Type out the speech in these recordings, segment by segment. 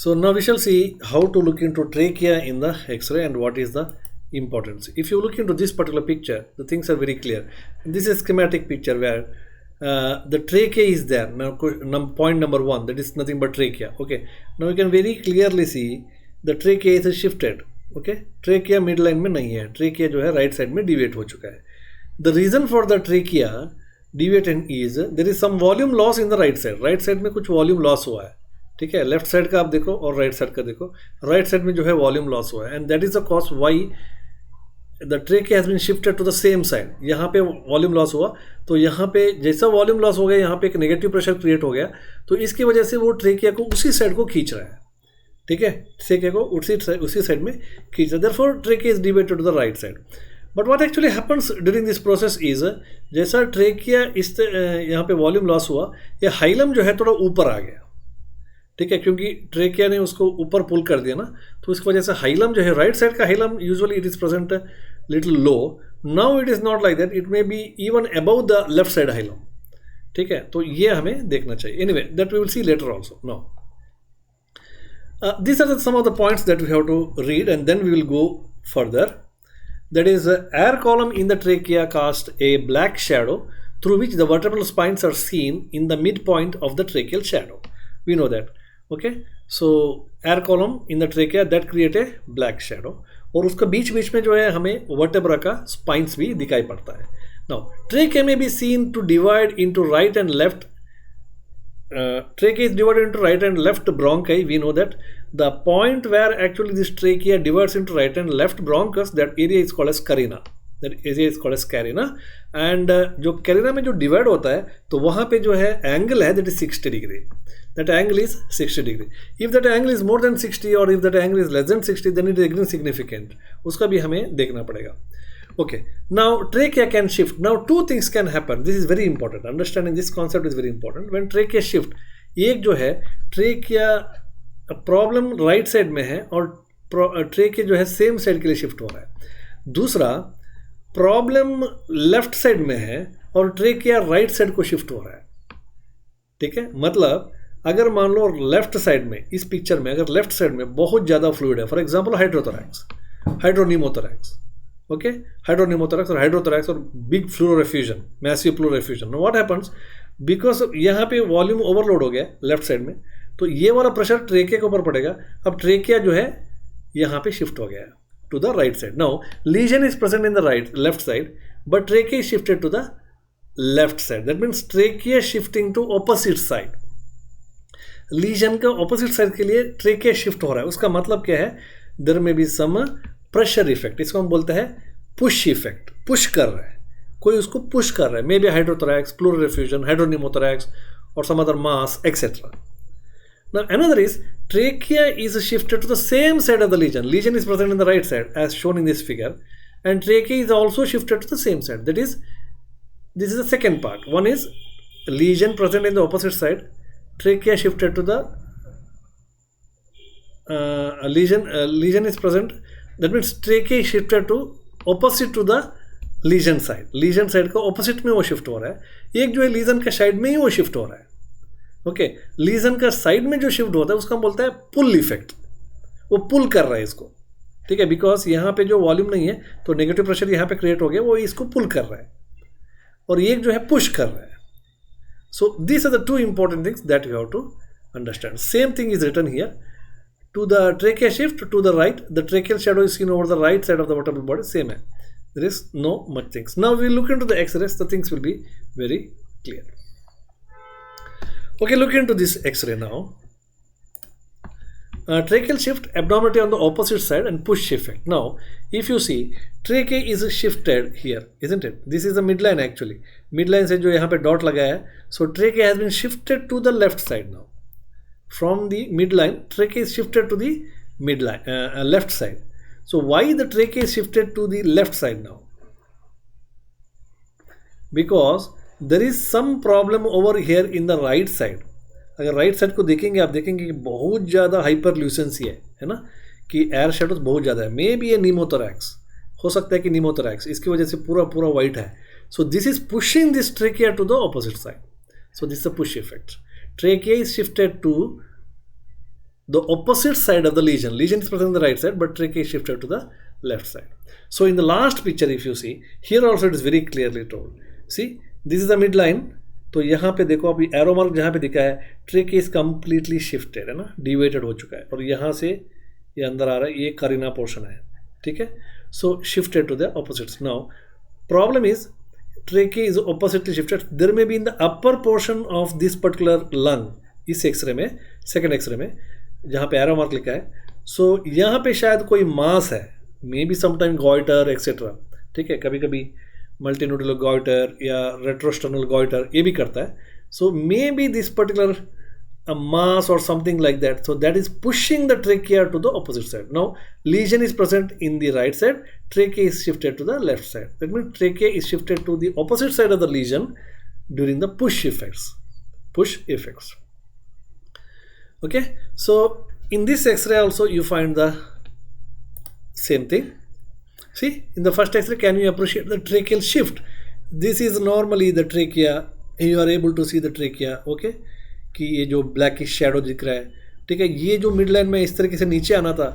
So now we shall see how to look into trachea in the X-ray and what is the importance. If you look into this particular picture, the things are very clear. This is a schematic picture where the trachea is there. Now point number 1, that is nothing but trachea. Okay. Now you can very clearly see the trachea is shifted. Okay. Trachea midline में नहीं है. Trachea जो है right side में deviate हो चुका है. The reason for the trachea deviation is there is some volume loss in the right side. Right side में कुछ volume loss हुआ है. ठीक है, लेफ्ट साइड का आप देखो और राइट साइड का देखो. राइट साइड में जो है वॉल्यूम लॉस हुआ है and that is the cause why the trachea has been shifted to the same side. यहाँ पे वॉल्यूम लॉस हुआ तो यहाँ पे जैसा वॉल्यूम लॉस हो गया यहाँ पे एक नेगेटिव प्रेशर क्रिएट हो गया तो इसकी वजह से वो ट्रेकिया को उसी साइड को खींच रहा है. ठीक है, ट्रेकिया को उसी साइड में खींच रहा है. Therefore trachea is divided to the right side. But what actually happens during this process is जैसा ट्रेकिया इस यहाँ पे वॉल्यूम लॉस हुआ ये हाइलम जो है थोड़ा ऊपर आ गया. ठीक है, क्योंकि ट्रेकिया ने उसको ऊपर पुल कर दिया ना तो इसकी वजह से हाइलम जो है राइट साइड का hilum usually it is present little low. Now it is not like that, it may be even about the left side hilum. ठीक है, तो ये हमें देखना चाहिए. Anyway that we will see later also. Now this are some of the points that we have to read and then we will go further. That is, air column in the trachea cast a black shadow through which the vertebral spines are seen in the midpoint of the tracheal shadow. We know that. Okay, so air column in the trachea that create a black shadow. और उसका बीच बीच में जो है हमें vertebra का spines भी दिखाई पड़ता है. Now, trachea may be seen to divide into right and left. Trachea is divided into right and left bronchi. We know that the point where actually this trachea divides into right and left bronchus, that area is called as carina. That area is called as carina. And जो carina में जो divide होता है तो वहाँ पे जो है angle है that is 60 degree. That angle is 60 degree. If that angle is more than 60 or if that angle is less than 60, then it is insignificant. उसका भी हमें देखना पड़ेगा. Okay, now trachea can shift. Now two things can happen. This is very important. Understanding this concept is very important. When trachea shift, एक जो है trachea problem right side में है और ट्रेकिया जो है सेम साइड के लिए शिफ्ट हो रहा है. दूसरा प्रॉब्लम लेफ्ट साइड में है और ट्रेकिया राइट साइड को शिफ्ट हो रहा है. ठीक है, मतलब अगर मान लो लेफ्ट साइड में इस पिक्चर में अगर लेफ्ट साइड में बहुत ज़्यादा फ्लूइड है, फॉर एग्जांपल हाइड्रोथोरैक्स, हाइड्रोनिमोथोरैक्स. ओके, हाइड्रोनिमोथोरैक्स और हाइड्रोथोरैक्स और big fluoro effusion, massive fluoro effusion. What happens because यहाँ पे वॉल्यूम ओवरलोड हो गया लेफ्ट साइड में तो ये वाला प्रेशर ट्रेकिया के ऊपर पड़ेगा. अब ट्रेकिया जो है यहाँ पे शिफ्ट हो गया to the right side. Now lesion is present in the left side but trachea is shifted to the left side. That means trachea shifting to opposite side. Lesion का ऑपोजिट साइड के लिए trachea shift हो रहा है. उसका मतलब क्या है, there may be some pressure effect. इसको हम बोलते हैं पुश इफेक्ट. पुश कर रहा है, कोई उसको पुश कर रहा है. May be hydrothorax, pleural effusion, hydropneumothorax और some other mass etcetera. Now another is trachea is shifted to the same side of the lesion. Lesion is present in the right side as shown in this figure and trachea is also shifted to the same side. That is, this is the second part. One is lesion present in the opposite side, trachea shifted to the lesion is present. That means trachea is shifted to opposite to the lesion side. Lesion side का opposite में वो shift हो रहा है. एक जो है lesion का side में ही वो shift हो रहा है. ओके, लीजन का साइड में जो शिफ्ट होता है उसका हम बोलते हैं पुल इफेक्ट. वो पुल कर रहा है इसको. ठीक है, बिकॉज यहाँ पे जो वॉल्यूम नहीं है तो नेगेटिव प्रेशर यहाँ पे क्रिएट हो गया, वो इसको पुल कर रहा है और एक जो है पुश कर रहा है. So this are the two important things that you have to understand. Same thing is written here. To the trachea shift to the right, the tracheal shadow is seen over the right side of the vertebral body. Same है, there is no much things. Now we look into the x-rays, the things will be very clear. Okay, look into this X-ray now. Tracheal shift, abnormality on the opposite side and push effect. Now, if you see, trachea is shifted here, isn't it? This is the midline actually. Midline से जो यहाँ पे dot लगा है, so trachea has been shifted to the left side now. From the midline, trachea is shifted to the midline, left side. So why the trachea is shifted to the left side now? Because there is some problem over here in the right side. अगर right side को देखेंगे आप देखेंगे कि बहुत ज़्यादा हाइपरल्यूसेंसी है ना, कि एयर शेडोज बहुत ज़्यादा है. मे बी ये नीमोथोरैक्स हो सकता है कि नीमोथोरैक्स इसकी वजह से पूरा वाइट है. So this is pushing this trachea to the opposite side. So this is a push effect. Trachea is shifted to the opposite side of the lesion. Lesion is present on the right side, but trachea is shifted to the left side. So in the last picture, if you see, here also it is very clearly told. See, this is the midline. तो यहाँ पे देखो अभी arrow mark जहाँ पे दिखा है, ट्रेके is completely shifted है ना, डिवेटेड हो चुका है, और यहाँ से ये अंदर आ रहा है, ये करीना पोर्शन है, ठीक है. So shifted to the opposites. Now problem is trachea is oppositely shifted. There may be in the upper portion of this particular lung, इस एक्सरे में, सेकेंड एक्सरे में जहाँ पे एरो मार्क लिखा है. सो यहाँ पे शायद कोई मास है, may be sometime goitre etcetera, ठीक है, कभी कभी मल्टीनोडुलर गॉइटर या रेट्रोस्टर्नल गॉइटर ये भी करता है. So may be this particular mass or something like that, so that is pushing the trachea to the opposite side. Now lesion is present in the right side, trachea is shifted to the left side. That means trachea is shifted to the opposite side of the lesion during the push effects. Okay, so in this x-ray also you find the same thing. See, in the first x-ray, can you appreciate the tracheal shift? This is normally the trachea. You are able to see the trachea. Okay, कि ये जो blackish shadow दिख रहा है, ठीक है, ये जो मिड लाइन में इस तरीके से नीचे आना था,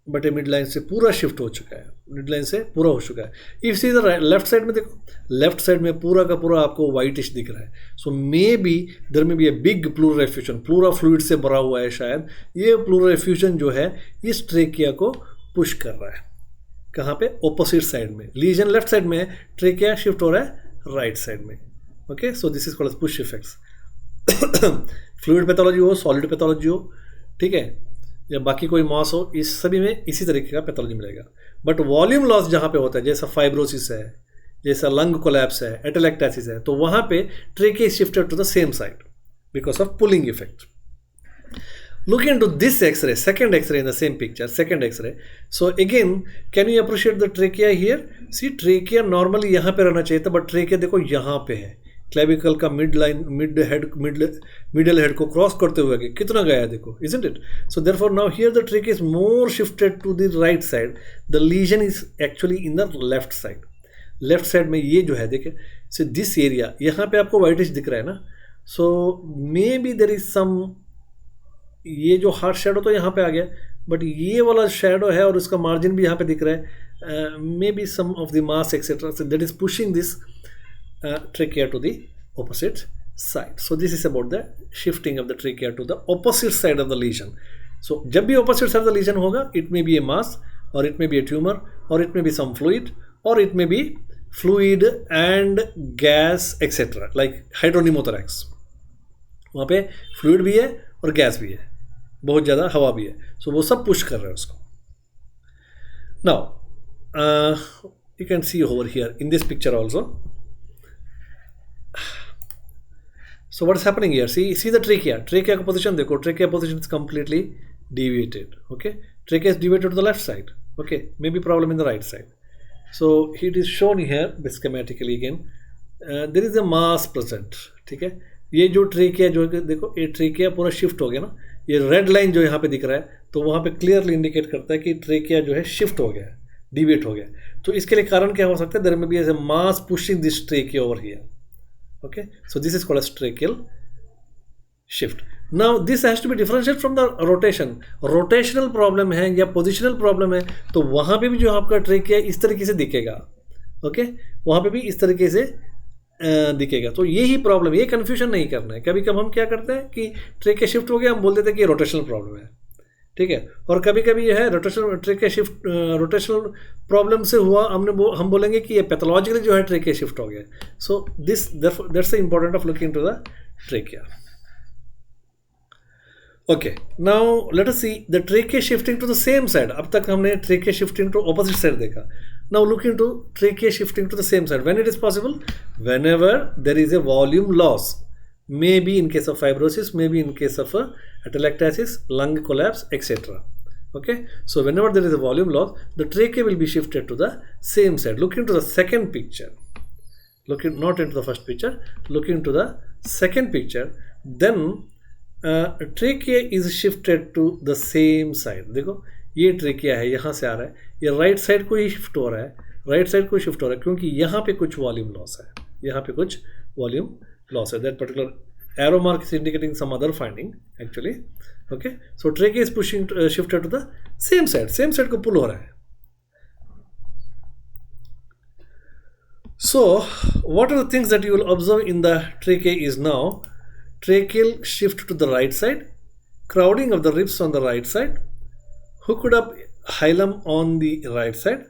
बट ये मिड लाइन से पूरा शिफ्ट हो चुका है, मिड लाइन से पूरा हो चुका है. If see the left side में देखो, लेफ्ट साइड में पूरा का पूरा आपको वाइटिश दिख रहा है. So may be there may be a big pleural effusion, pleura fluid से भरा हुआ है शायद. ये प्लूरल एफ्यूजन जो है इस ट्रेकिया को पुश कर रहा है. कहाँ पे? ऑपोजिट साइड में. लीजन लेफ्ट साइड में है, ट्रेकिया शिफ्ट हो रहा है राइट साइड में. Okay, so this is called push effects. Fluid pathology हो, सॉलिड पैथोलॉजी हो, ठीक है, या बाकी कोई मॉस हो, इस सभी में इसी तरीके का पैथोलॉजी मिलेगा. बट वॉल्यूम लॉस जहाँ पे होता है, जैसा फाइब्रोसिस है, जैसा लंग कोलैप्स है, एटेलेक्टासिस है, तो वहाँ पे trachea is shifted to the same side because of pulling effect. Look into this X-ray, second X-ray in the same picture, second X-ray. So again, can you appreciate the trachea here? See, trachea normally यहाँ पे रहना चाहिए था, but trachea देखो यहाँ पे है. Clavicle का मिडल हेड को क्रॉस करते हुए कितना गया देखो, isn't it? So therefore now here the trachea is more shifted to the right side. The lesion is actually in the left side. Left side में ये जो है देखिए, so this area यहाँ पे आपको वाइटिश दिख रहा है ना. So maybe there is some, ये जो हार्ड शेडो तो यहाँ पे आ गया, बट ये वाला शेडो है और उसका मार्जिन भी यहाँ पे दिख रहा है. May be some of the mass etcetera, so that is pushing this trachea to the opposite side. So this is about the shifting of the trachea to the opposite side of the lesion. So जब भी opposite side of the lesion होगा, it may be a mass, और it may be a tumour, और it may be some fluid, और it may be fluid and gas etcetera, like hydropneumothorax. वहाँ पे fluid भी है और गैस भी है, बहुत ज़्यादा हवा भी है. सो वो सब पुश कर रहे हैं उसको. Now you can see over here in this picture also. So what is happening here? See the trachea. Trachea का पोजीशन देखो, trachea position is completely deviated. Okay, trachea is deviated to the left side. Okay, maybe problem in the right side. So it is shown here schematically again. There is a mass present. ठीक है, ये जो trachea जो देखो, ये trachea पूरा shift हो गया ना. ये रेड लाइन जो यहाँ पे दिख रहा है, तो वहाँ पे क्लियरली इंडिकेट करता है कि ट्रेकिया जो है शिफ्ट हो गया, डिविएट हो गया. तो इसके लिए कारण क्या हो सकता है? There may be as a mass pushing this trachea over here. Okay, so this is called as tracheal shift. Now this has to be differentiate from the rotation. Rotational problem है या पोजिशनल प्रॉब्लम है, तो वहाँ पे भी जो आपका trachea इस तरीके से दिखेगा. ओके, वहाँ पे भी इस तरीके से दिखेगा. तो यही प्रॉब्लम, ये कन्फ्यूजन नहीं करना है. कभी कभी हम क्या करते हैं कि ट्रेकिया शिफ्ट हो गया, हम बोल देते हैं कि रोटेशनल प्रॉब्लम है, ठीक है, और कभी कभी यह है rotational trachea shift rotational problem से हुआ, हम बोलेंगे कि ये पैथोलॉजिकली जो है ट्रेकिया शिफ्ट हो गया. So this that's the important of looking to the trachea. Okay, now let us see the trachea shifting to the same side. अब तक हमने trachea shifting to opposite side देखा. Now look into trachea shifting to the same side. When it is possible? Whenever there is a volume loss. Maybe in case of fibrosis, maybe in case of atelectasis, lung collapse, etc. Okay, so whenever there is a volume loss, the trachea will be shifted to the same side. Look into the second picture. Not into the first picture. Look into the second picture. Then trachea is shifted to the same side. देखो, ये trachea है, यहाँ से आ रहा है, ये right side को ही shift हो रहा है, राइट साइड को शिफ्ट हो रहा है, क्योंकि यहाँ पे कुछ वॉल्यूम लॉस है, यहाँ पे कुछ वॉल्यूम लॉस है. That particular arrow mark is indicating some other finding actually. Okay, so trachea is pushing shifted to the same side को pull हो रहा है. So what are the things that you will observe in the trachea is now tracheal shift to the right side, crowding of the ribs on the right side, hooked up hilum on the right side,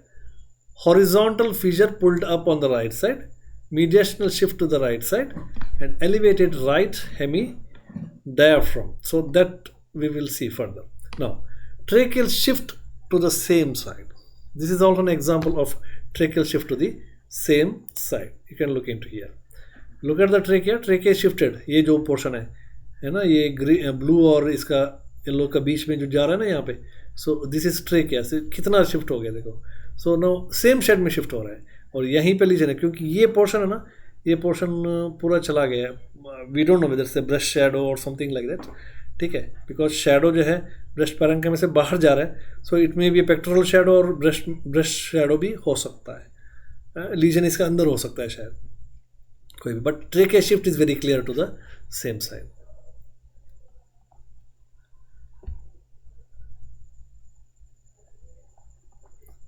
horizontal fissure pulled up on the right side, mediastinal shift to the right side, and elevated right hemi-diaphragm. So that we will see further. Now, tracheal shift to the same side. This is also an example of tracheal shift to the same side. You can look into here. Look at the trachea shifted. ये जो portion है ना, ये blue और इसका yellow का बीच में जो जा रहा है ना यहाँ पे. So this is trachea. So कितना shift हो गया देखो. So now same side में shift हो रहा है और यहीं पे लीजिए ना, क्योंकि ये portion है ना, ये portion पूरा चला गया है. We don't know whether it's a breast shadow or something like that. ठीक है, because shadow जो है breast parenchyma से बाहर जा रहा है. So it may be a pectoral shadow और breast shadow भी हो सकता है. लीजन इसका अंदर हो सकता है शायद कोई भी, but trachea shift is very clear to the same side.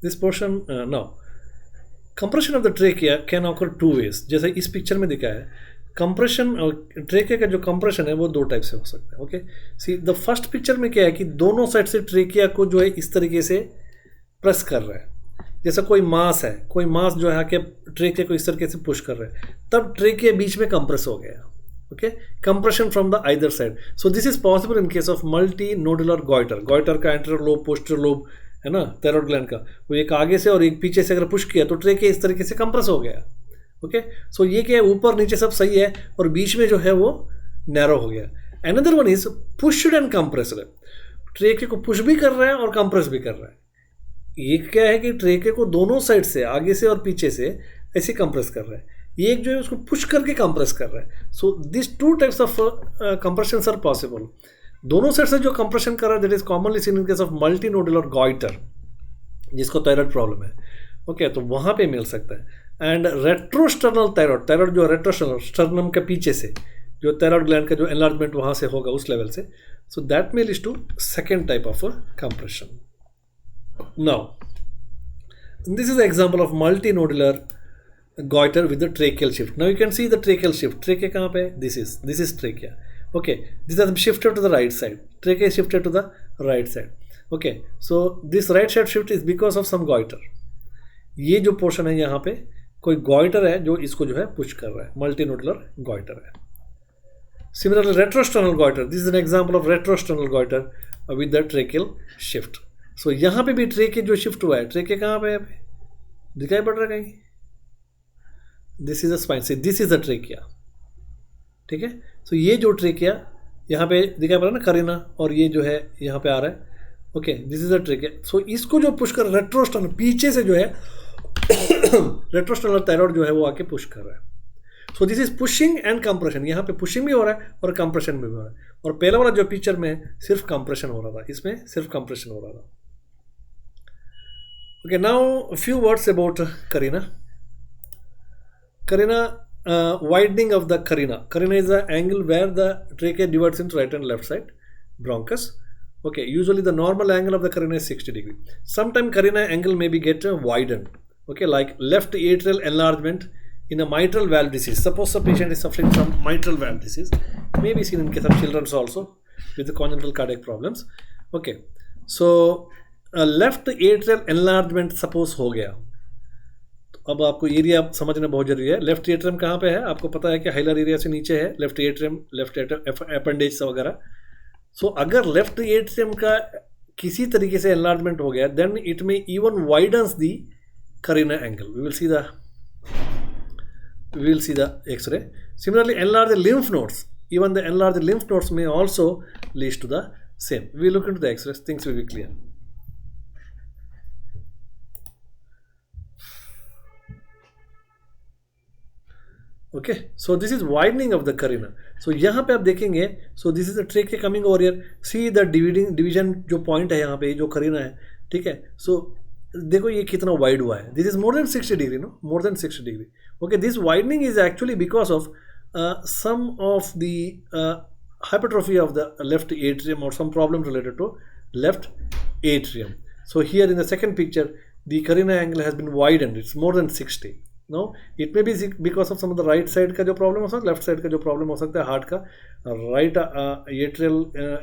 This portion now compression of the trachea can occur two ways. जैसे इस पिक्चर में दिखा है, कंप्रेशन ट्रेकिया का जो कंप्रेशन है वो दो टाइप से हो सकता है. Okay, see the first picture में क्या है कि दोनों साइड से ट्रेकिया को जो है इस तरीके से प्रेस कर रहा है. जैसा कोई मास है, कोई मास जो है आके ट्रेकिया को इस तरीके से पुश कर रहा है, तब ट्रेकिया बीच में कंप्रेस हो गया. Okay, compression from the either side. So this is possible in case of multi nodular goitre. Goitre का एंटीरियर लोब, पोस्टीरियर लोब है ना, थायराइड ग्लैंड का, वो एक आगे से और एक पीछे से अगर पुश किया तो ट्रेकिया इस तरीके से कंप्रेस हो गया. ओके, सो ये क्या है, ऊपर नीचे सब सही है और बीच में जो है वो नैरो हो गया. Another one is pushed and compressed. Trachea को पुश भी कर रहा है और कंप्रेस भी कर रहा है. ये क्या है कि ट्रेके को दोनों साइड से, आगे से और पीछे से ऐसे कंप्रेस कर रहा है. ये एक जो है उसको पुश करके कंप्रेस कर रहा है. So this two types of compressions are possible. दोनों साइड से जो कंप्रेशन कर रहा है that is commonly seen in case of multi nodular goiter, जिसको थायराइड प्रॉब्लम है. ओके, तो वहाँ पे मिल सकता है. एंड रेट्रोस्टर्नल थायराइड जो रेट्रोस्टर्नल स्टर्नम के पीछे से जो थायराइड ग्लैंड का जो एनलार्जमेंट वहाँ से होगा उस लेवल से, so that may lead to second type of compression. Now, this is the example of multinodular goiter with the tracheal shift. Now you can see the tracheal shift. Trachea कहाँ पे? This is trachea. Okay, this has shifted to the right side. Trachea is shifted to the right side. Okay, so this right side shift is because of some goiter. ये जो portion है यहाँ पे कोई goiter है जो इसको जो है push कर रहा है. Multinodular goiter है. Similarly, retrosternal goiter. This is an example of retrosternal goiter with the tracheal shift. सो यहाँ पे भी ट्रेके जो शिफ्ट हुआ है, ट्रेके कहाँ पे है, दिखाई पड़ रहा है कहीं? दिस इज अ स्पाइन से, दिस इज अ ट्रेकिया. ठीक है, सो ये जो ट्रेकिया यहाँ पे दिखाई पड़ रहा है ना, करीना, और ये जो है यहाँ पे आ रहा है. Okay, this is a trachea. So इसको जो पुश कर रेट्रोस्टर्नल पीछे से जो है रेट्रोस्टर्नल थायराइड जो है वो आके पुश कर रहा है. So this is pushing and compression. यहाँ पे पुशिंग भी हो रहा है और कंप्रेशन भी हो रहा है. और पहला वाला जो पिक्चर में सिर्फ कंप्रेशन हो रहा था, इसमें सिर्फ कंप्रेशन हो रहा था. Okay, now a few words about carina. Carina, widening of the carina. Carina is the angle where the trachea divides into right and left side bronchus. Okay, usually the normal angle of the carina is 60 degree. Sometimes carina angle may be get widened. Okay, like left atrial enlargement in a mitral valve disease. Suppose the patient is suffering from mitral valve disease. May be seen in case of children also with the congenital cardiac problems. Okay, so left atrial enlargement suppose हो गया. अब आपको area समझना बहुत जरूरी है. Left atrium कहाँ पे है, आपको पता है कि हाइलर एरिया से नीचे है लेफ्ट एट्रियम, लेफ्ट अपेंडेज वगैरह. सो अगर लेफ्ट एट्रियम का किसी तरीके से एनलार्जमेंट हो गया, then it may even widens the carina angle. We will see the x-ray. Similarly enlarge lymph nodes, even the enlarged lymph nodes may also lead to the same. We look into the x-rays, things will be clear. Okay, so this is widening of the carina. So यहाँ पे आप देखेंगे, so this is the trachea coming over here. See the division जो point है यहाँ पे, जो carina है, ठीक है. So देखो ये कितना wide हुआ है. This is more than 60 degree, no? More than 60 degree. Okay, this widening is actually because of some of the hypertrophy of the left atrium or some problem related to left atrium. So here in the second picture, the carina angle has been widened. It's more than 60. No, it may be because of some of the right side का जो problem हो सकता है, left side का जो problem हो सकता है heart का, right atrial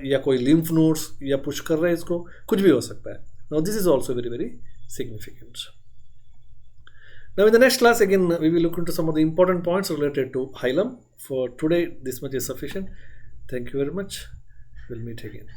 या कोई lymph nodes या push कर रहा है इसको, कुछ भी हो सकता है. Now this is also very very significant. Now in the next class again we will look into some of the important points related to hilum. For today this much is sufficient. Thank you very much. We'll meet again.